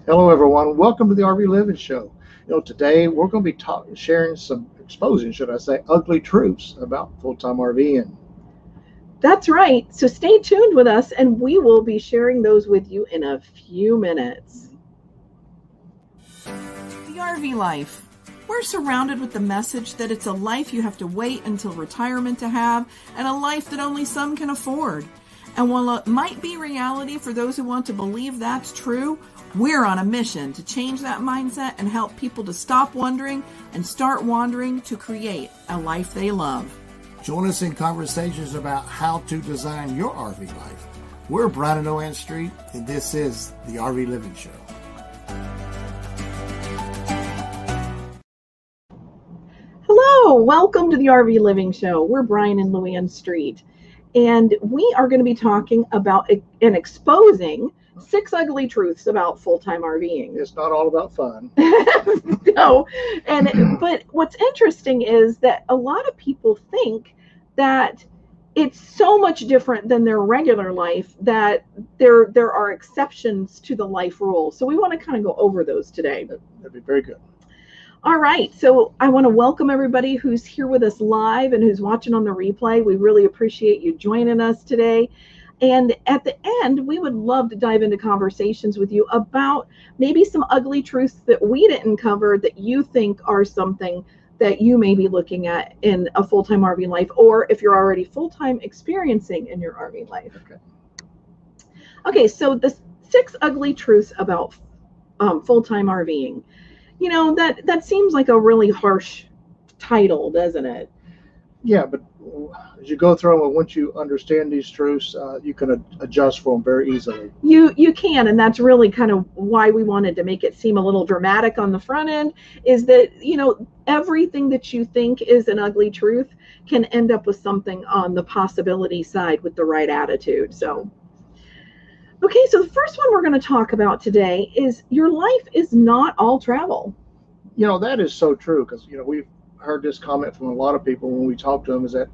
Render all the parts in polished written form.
Hello, everyone. Welcome to the RV Living Show. Today we're going to be exposing, should I say, ugly truths about full-time RVing. That's right. So stay tuned with us and we will be sharing those with you in a few minutes. The RV life. We're surrounded with the message that it's a life you have to wait until retirement to have and a life that only some can afford. And while it might be reality for those who want to believe that's true, we're on a mission to change that mindset and help people to stop wondering and start wandering to create a life they love. Join us in conversations about how to design your RV life. We're Brian and Oanne Street, and this is the RV Living Show. Hello, welcome to the RV Living Show. We're Brian and Luann Street, and we are going to be talking about and exposing 6 ugly truths about full-time RVing. It's not all about fun. No, but what's interesting is that a lot of people think that it's so much different than their regular life that there are exceptions to the life rule. So we want to kind of go over those today. That'd be very good. All right, so I want to welcome everybody who's here with us live and who's watching on the replay. We really appreciate you joining us today. And at the end, we would love to dive into conversations with you about maybe some ugly truths that we didn't cover that you think are something that you may be looking at in a full-time RV life, or if you're already full-time experiencing in your RV life. Okay, so the 6 ugly truths about full-time RVing. That seems like a really harsh title, doesn't it? Yeah, but as you go through them, and once you understand these truths, you can adjust for them very easily. You can, and that's really kind of why we wanted to make it seem a little dramatic on the front end, is that, everything that you think is an ugly truth can end up with something on the possibility side with the right attitude. So the first one we're going to talk about today is your life is not all travel. That is so true, because, we've heard this comment from a lot of people when we talk to them, is that,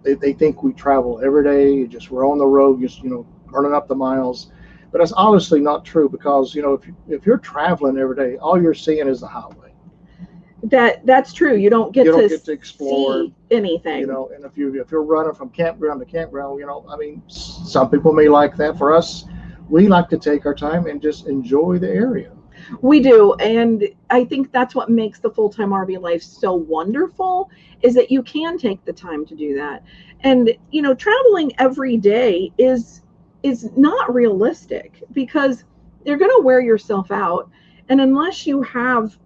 they think we travel every day, we're on the road, burning up the miles. But that's obviously not true, because, if you're traveling every day, all you're seeing is the highway. That's true. You don't get to explore see anything. And if you're running from campground to campground, some people may like that. For us, we like to take our time and just enjoy the area. We do, and I think that's what makes the full-time RV life so wonderful, is that you can take the time to do that. And traveling every day is not realistic, because you're going to wear yourself out. And unless you have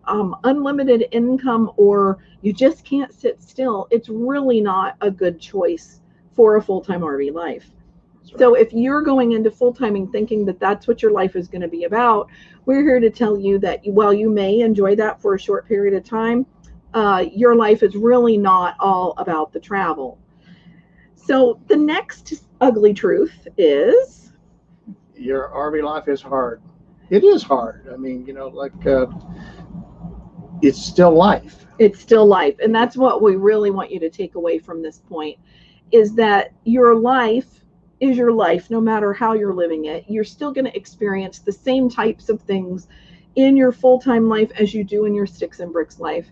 unlimited income or you just can't sit still, it's really not a good choice for a full-time RV life. Right. So if you're going into full-timing thinking that that's what your life is going to be about, we're here to tell you that while you may enjoy that for a short period of time, your life is really not all about the travel. So the next ugly truth is your RV life is hard. It is hard. It's still life. It's still life. And that's what we really want you to take away from this point, is that your life is your life. No matter how you're living it, you're still going to experience the same types of things in your full-time life as you do in your sticks and bricks life.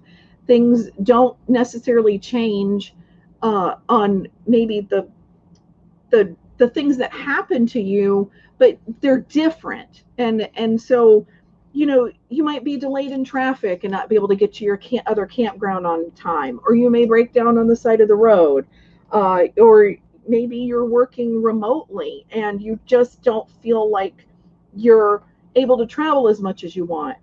Things don't necessarily change on maybe the things that happen to you, but they're different. And so, you might be delayed in traffic and not be able to get to your other campground on time, or you may break down on the side of the road, or maybe you're working remotely and you just don't feel like you're able to travel as much as you want.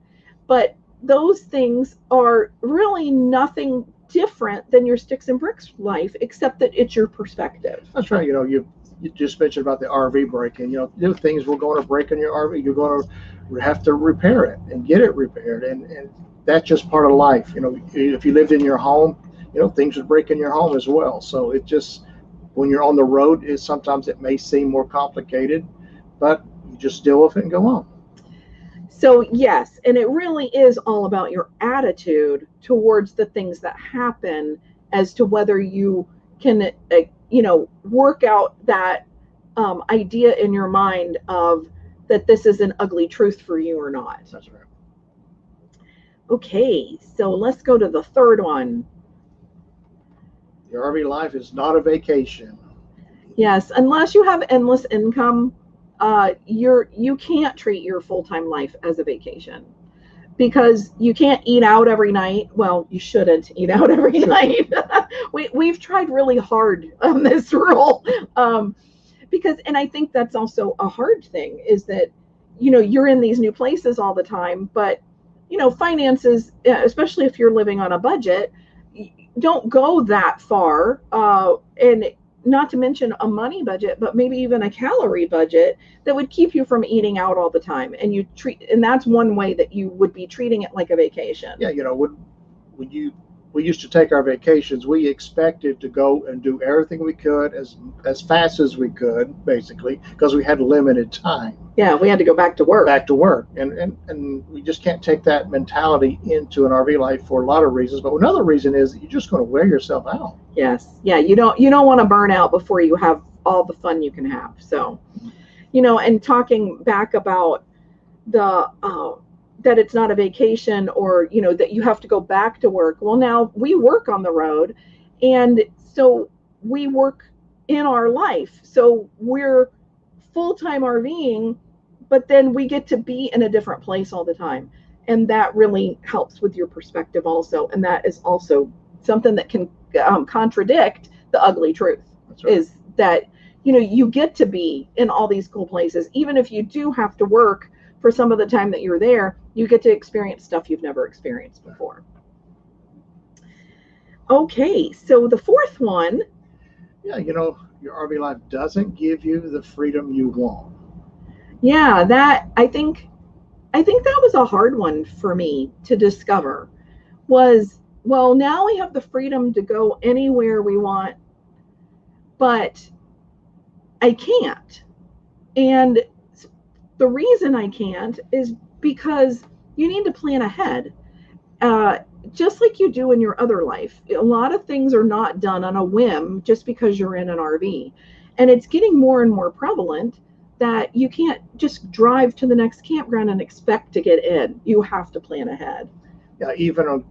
But those things are really nothing different than your sticks and bricks life, except that it's your perspective. That's right. You just mentioned about the RV breaking. New things will going to break in your RV. You're going to have to repair it and get it repaired, and that's just part of life. If you lived in your home, things would break in your home as well. So it just, when you're on the road, sometimes it may seem more complicated, but you just deal with it and go on. So yes, and it really is all about your attitude towards the things that happen, as to whether you can, work out that idea in your mind of that this is an ugly truth for you or not. That's right. Okay, so let's go to the third one. Your RV life is not a vacation. Yes, unless you have endless income, you can't treat your full-time life as a vacation, because you can't eat out every night. Well, you shouldn't eat out every night. We've tried really hard on this rule, because, and I think that's also a hard thing, is that, you're in these new places all the time, but, finances, especially if you're living on a budget, don't go that far. And not to mention a money budget, but maybe even a calorie budget that would keep you from eating out all the time. And that's one way that you would be treating it like a vacation. Yeah, when we used to take our vacations, we expected to go and do everything we could as fast as we could, basically, because we had limited time. Yeah, we had to go back to work. And we just can't take that mentality into an RV life for a lot of reasons. But another reason is that you're just going to wear yourself out. Yes. Yeah, you don't want to burn out before you have all the fun you can have. So, and talking back about the that it's not a vacation, or that you have to go back to work. Well, now we work on the road, and so we work in our life. So we're full-time RVing, but then we get to be in a different place all the time, and that really helps with your perspective also. And that is also something that can contradict the ugly truth. That's right. Is that you get to be in all these cool places, even if you do have to work for some of the time that you're there. You get to experience stuff you've never experienced before. Okay, so the fourth one. Yeah, your RV life doesn't give you the freedom you want. Yeah, that I think that was a hard one for me to discover. Was, well, now we have the freedom to go anywhere we want, but I can't. And the reason I can't is because you need to plan ahead, just like you do in your other life. A lot of things are not done on a whim just because you're in an RV. And it's getting more and more prevalent that you can't just drive to the next campground and expect to get in. You have to plan ahead. Yeah, even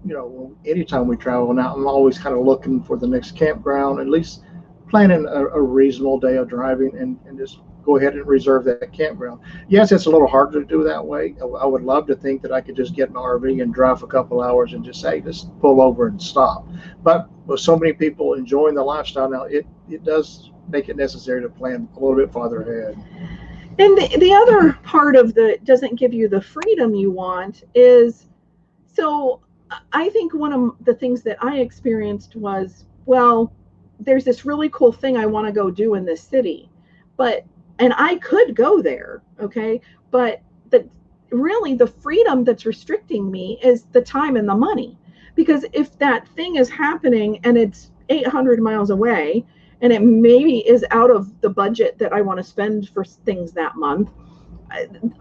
anytime we travel now, I'm always kind of looking for the next campground, at least planning a reasonable day of driving, and just go ahead and reserve that campground. Yes, it's a little harder to do that way. I would love to think that I could just get an RV and drive a couple hours and just pull over and stop. But with so many people enjoying the lifestyle now, it does make it necessary to plan a little bit farther ahead. And the other part of the doesn't give you the freedom you want is, so I think one of the things that I experienced was, well, there's this really cool thing I want to go do in this city, and I could go there, okay? But really the freedom that's restricting me is the time and the money. Because if that thing is happening and it's 800 miles away, and it maybe is out of the budget that I want to spend for things that month,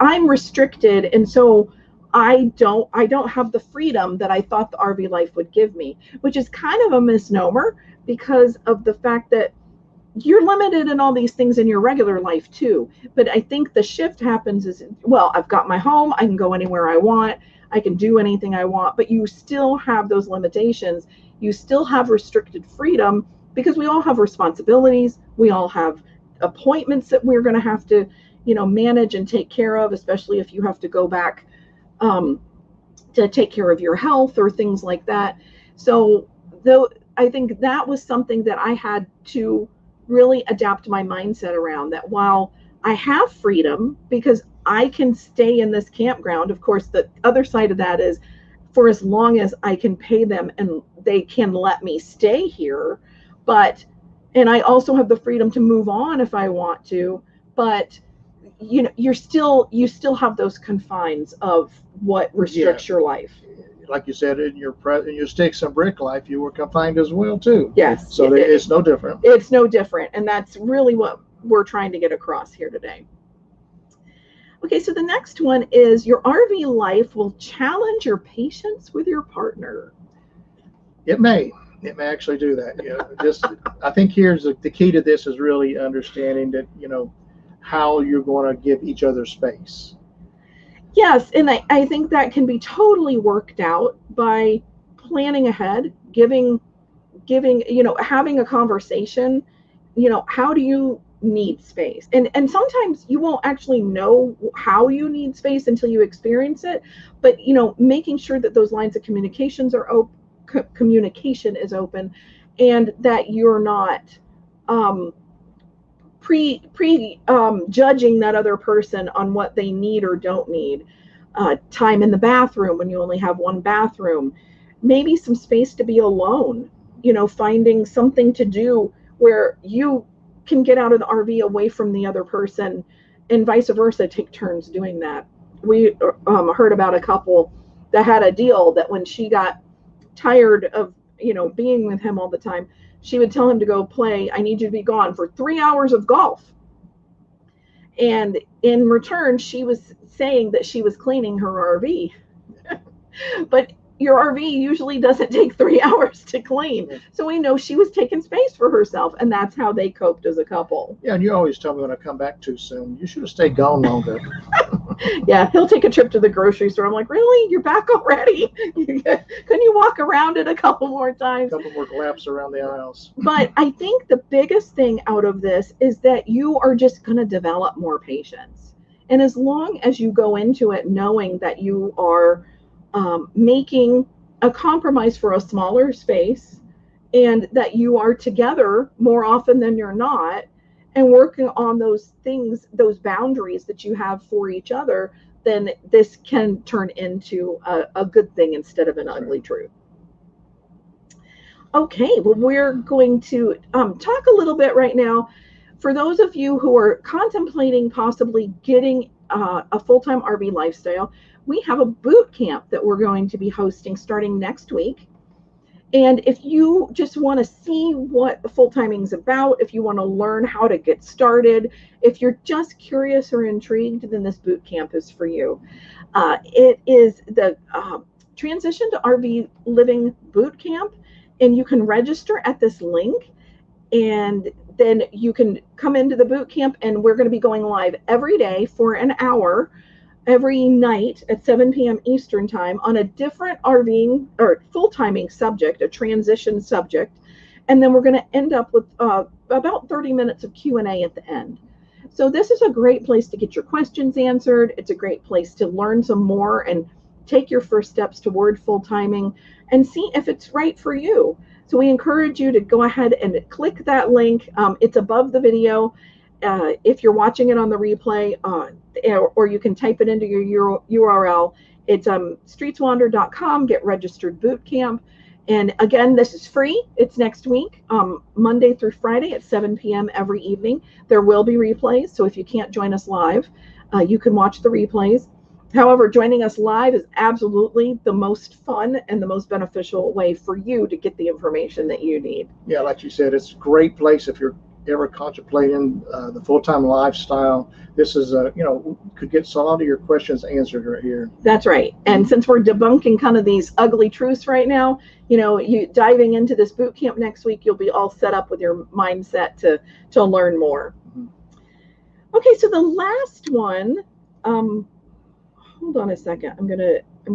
I'm restricted. And so I don't have the freedom that I thought the RV life would give me, which is kind of a misnomer, because of the fact that you're limited in all these things in your regular life too. But I think the shift happens is, well, I've got my home, I can go anywhere I want, I can do anything I want, but you still have those limitations. You still have restricted freedom, because we all have responsibilities. We all have appointments that we're going to have to, manage and take care of, especially if you have to go back to take care of your health or things like that. So I think that was something that I had to really adapt my mindset around, that while I have freedom because I can stay in this campground, of course, the other side of that is, for as long as I can pay them and they can let me stay here, and I also have the freedom to move on if I want to, but you still have those confines of what restricts your life. Like you said, in your sticks and brick life, you were confined as well too. Yes. So it's no different. It's no different, and that's really what we're trying to get across here today. Okay, so the next one is, your RV life will challenge your patience with your partner. It may actually do that. I think here's the key to this is really understanding that, how you're going to give each other space. Yes, and I think that can be totally worked out by planning ahead, giving, having a conversation, how do you need space? And sometimes you won't actually know how you need space until you experience it, but making sure that those lines of communication is open, and that you're not judging that other person on what they need or don't need. Time in the bathroom when you only have one bathroom, maybe some space to be alone, finding something to do where you can get out of the RV away from the other person, and vice versa, take turns doing that. We heard about a couple that had a deal that when she got tired of being with him all the time, she would tell him to go play, I need you to be gone for 3 hours of golf. And in return, she was saying that she was cleaning her RV. But your RV usually doesn't take 3 hours to clean. So we know she was taking space for herself, and that's how they coped as a couple. Yeah, and you always tell me when I come back too soon, you should have stayed gone longer. Yeah, he'll take a trip to the grocery store. I'm like, really? You're back already? Couldn't you walk around it a couple more times? A couple more laps around the aisles. But I think the biggest thing out of this is that you are just going to develop more patience. And as long as you go into it knowing that you are making a compromise for a smaller space, and that you are together more often than you're not, and working on those things, those boundaries that you have for each other, then this can turn into a good thing instead of an ugly truth. Okay, well, we're going to talk a little bit right now. For those of you who are contemplating possibly getting a full-time RV lifestyle, we have a boot camp that we're going to be hosting starting next week. And if you just want to see what full-timing is about, if you want to learn how to get started, if you're just curious or intrigued, then this boot camp is for you. It is the Transition to RV Living Boot Camp, and you can register at this link, and then you can come into the boot camp, and we're going to be going live every day for an hour, every night at 7 p.m. Eastern time on a different RVing or full-timing subject, a transition subject. And then we're going to end up with about 30 minutes of Q&A at the end. So this is a great place to get your questions answered. It's a great place to learn some more and take your first steps toward full-timing and see if it's right for you. So we encourage you to go ahead and click that link. It's above the video. If you're watching it on the replay, or you can type it into your URL. It's streetswander.com, get registered boot camp. And again, this is free. It's next week, Monday through Friday at 7 p.m. every evening. There will be replays, so if you can't join us live, you can watch the replays. However, joining us live is absolutely the most fun and the most beneficial way for you to get the information that you need. Yeah, like you said, it's a great place if you're ever contemplating the full-time lifestyle. This is could get a lot of your questions answered right here. That's right. And since we're debunking kind of these ugly truths right now, you diving into this boot camp next week, you'll be all set up with your mindset to learn more. Mm-hmm. Okay, so the last one, hold on a second. I'm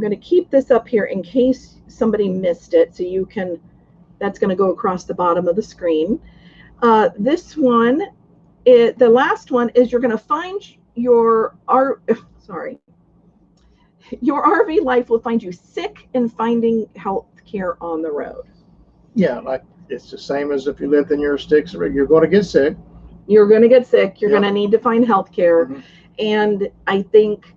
gonna keep this up here in case somebody missed it, so you can. That's going to go across the bottom of the screen. This one, the last one is you're going to find your RV life will find you sick and finding health care on the road. Yeah, like it's the same as if you lived in your sticks. You're going to get sick. You're going to get sick. You're going to need to find health care. Mm-hmm. And I think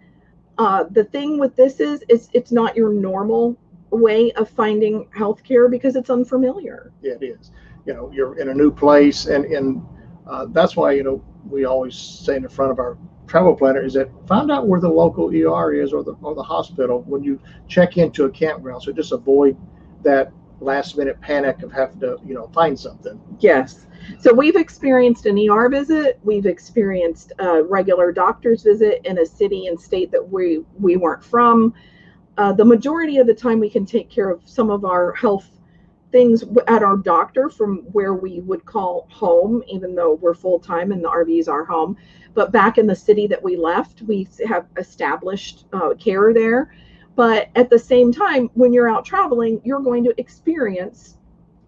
the thing with this is it's not your normal way of finding health care because it's unfamiliar. Yeah, it is. You're in a new place, and that's why we always say in the front of our travel planner is that find out where the local ER is or the hospital when you check into a campground, so just avoid that last minute panic of having to find something. Yes. So we've experienced an ER visit, we've experienced a regular doctor's visit in a city and state that we weren't from. The majority of the time we can take care of some of our health things at our doctor from where we would call home, even though we're full-time and the RV is our home. But back in the city that we left, we have established care there. But at the same time, when you're out traveling, you're going to experience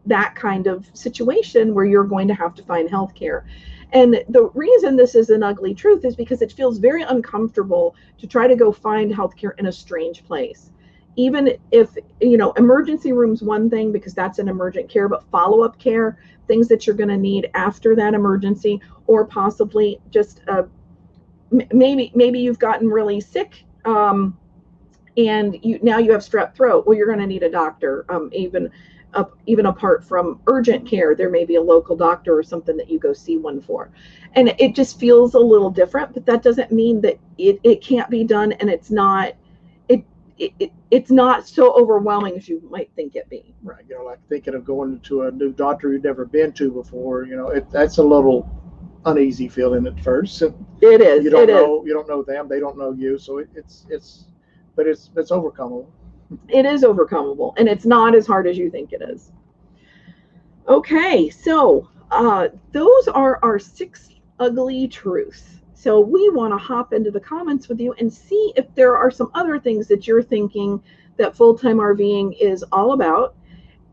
that kind of situation where you're going to have to find health care. And the reason this is an ugly truth is because it feels very uncomfortable to try to go find healthcare in a strange place. Even if, emergency room's one thing because that's an emergent care, but follow-up care, things that you're going to need after that emergency, or possibly just maybe you've gotten really sick and now you have strep throat. Well, you're going to need a doctor. Even apart from urgent care, there may be a local doctor or something that you go see one for. And it just feels a little different, but that doesn't mean that it can't be done, and it's not so overwhelming as you might think it be. Right. Like thinking of going to a new doctor you've never been to before, that's a little uneasy feeling at first. It is. You don't know them, they don't know you. So it's overcomable. It is overcomable, and it's not as hard as you think it is. Okay, so those are our 6 ugly truths. So we want to hop into the comments with you and see if there are some other things that you're thinking that full-time RVing is all about,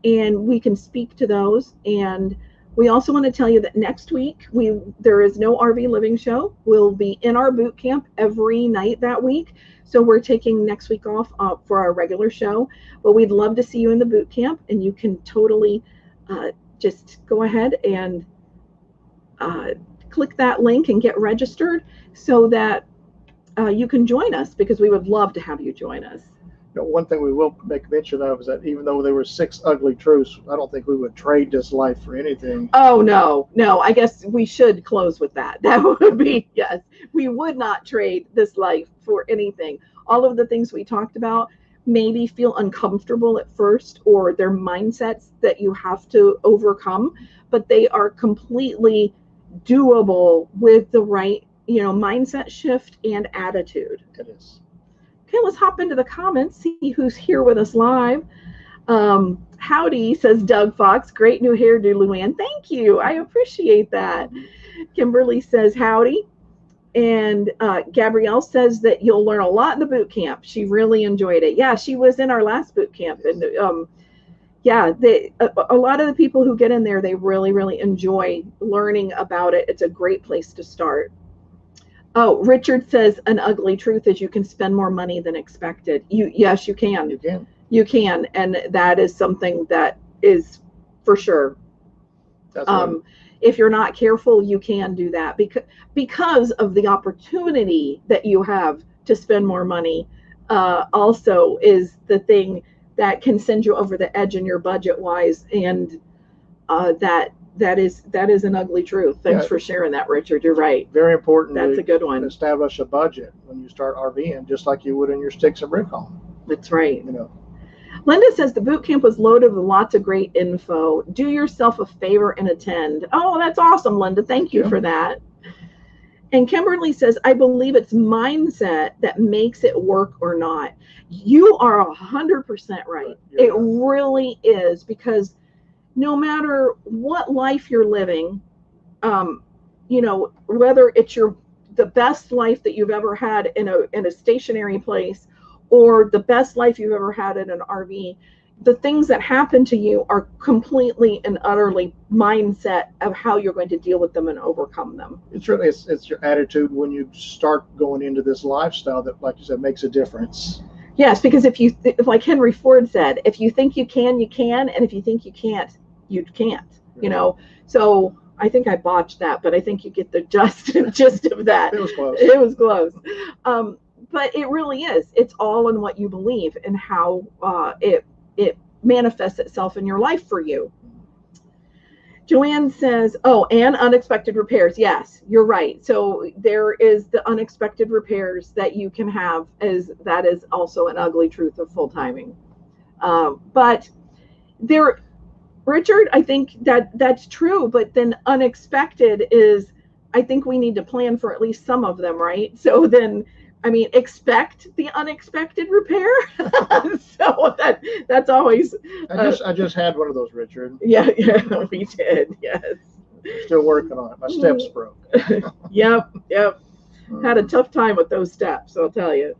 and we can speak to those. And we also want to tell you that next week there is no RV Living Show. We'll be in our boot camp every night that week. So we're taking next week off for our regular show, but we'd love to see you in the boot camp, and you can totally just go ahead and click that link and get registered so that you can join us, because we would love to have you join us. One thing we will make mention of is that even though there were 6 ugly truths, I don't think we would trade this life for anything. Oh, no. I guess we should close with that. That would be, yes, we would not trade this life for anything. All of the things we talked about maybe feel uncomfortable at first, or they're mindsets that you have to overcome, but they are completely doable with the right, mindset shift and attitude. It is. Okay, let's hop into the comments, see who's here with us live. Howdy, says Doug Fox. Great new hairdo, Luann. Thank you. I appreciate that. Kimberly says howdy. And Gabrielle says that you'll learn a lot in the boot camp. She really enjoyed it. Yeah, she was in our last boot camp. And a lot of the people who get in there, they really, really enjoy learning about it. It's a great place to start. Oh, Richard says an ugly truth is you can spend more money than expected. Yes, you can. You can, and that is something that is for sure. That's right. If you're not careful, you can do that because of the opportunity that you have to spend more money. Also, is the thing that can send you over the edge in your budget wise, and that is an ugly truth. Thanks for sharing that, Richard. You're right. Very important. That's a good one. Establish a budget when you start RVing, just like you would in your sticks and brick home. That's right. Linda says the boot camp was loaded with lots of great info. Do yourself a favor and attend. Oh, that's awesome, Linda. Thank you for that. And Kimberly says, I believe it's mindset that makes it work or not. You are 100% right. It really is, because no matter what life you're living, whether it's the best life that you've ever had in a stationary place, or the best life you've ever had in an RV, the things that happen to you are completely and utterly mindset of how you're going to deal with them and overcome them. It's really it's your attitude when you start going into this lifestyle that, like you said, makes a difference. Yes, because if like Henry Ford said, if you think you can, you can, and if you think you can't, you can't. So I think I botched that, but I think you get the gist of that. It was close. It was close. But it really is. It's all in what you believe and how it manifests itself in your life for you. Joanne says, and unexpected repairs. Yes, you're right. So there is the unexpected repairs that you can have, that is also an ugly truth of full timing. But Richard, I think that's true. But then unexpected is, I think we need to plan for at least some of them, right? So then I mean, expect the unexpected repair. So that's always. I just had one of those, Richard. Yeah, we did. Yes. Still working on it. My steps broke. Yep. Had a tough time with those steps, I'll tell you.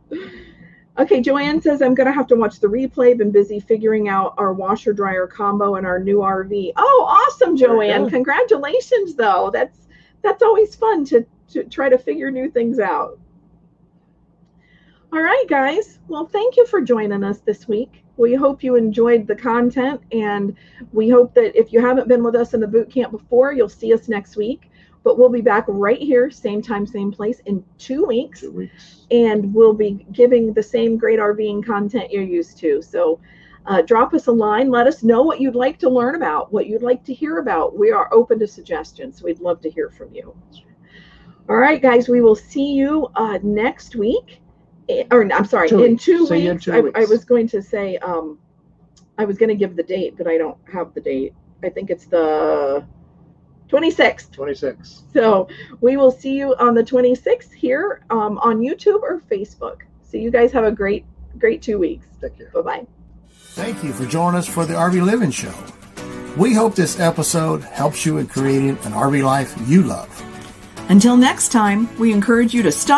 Okay, Joanne says, I'm going to have to watch the replay. Been busy figuring out our washer dryer combo in our new RV. Oh, awesome, Joanne. Congratulations, though. That's always fun to try to figure new things out. All right, guys. Well, thank you for joining us this week. We hope you enjoyed the content, and we hope that if you haven't been with us in the boot camp before, you'll see us next week. But we'll be back right here, same time, same place, in 2 weeks. 2 weeks. And we'll be giving the same great RVing content you're used to. So drop us a line. Let us know what you'd like to learn about, what you'd like to hear about. We are open to suggestions. We'd love to hear from you. All right, guys, we will see you next week. Or I'm sorry, in 2 weeks. In 2 weeks. I was going to say, I was going to give the date, but I don't have the date. I think it's the 26th. 26th. So we will see you on the 26th here on YouTube or Facebook. So you guys have a great 2 weeks. Take care. Bye-bye. Thank you for joining us for the RV Living Show. We hope this episode helps you in creating an RV life you love. Until next time, we encourage you to stop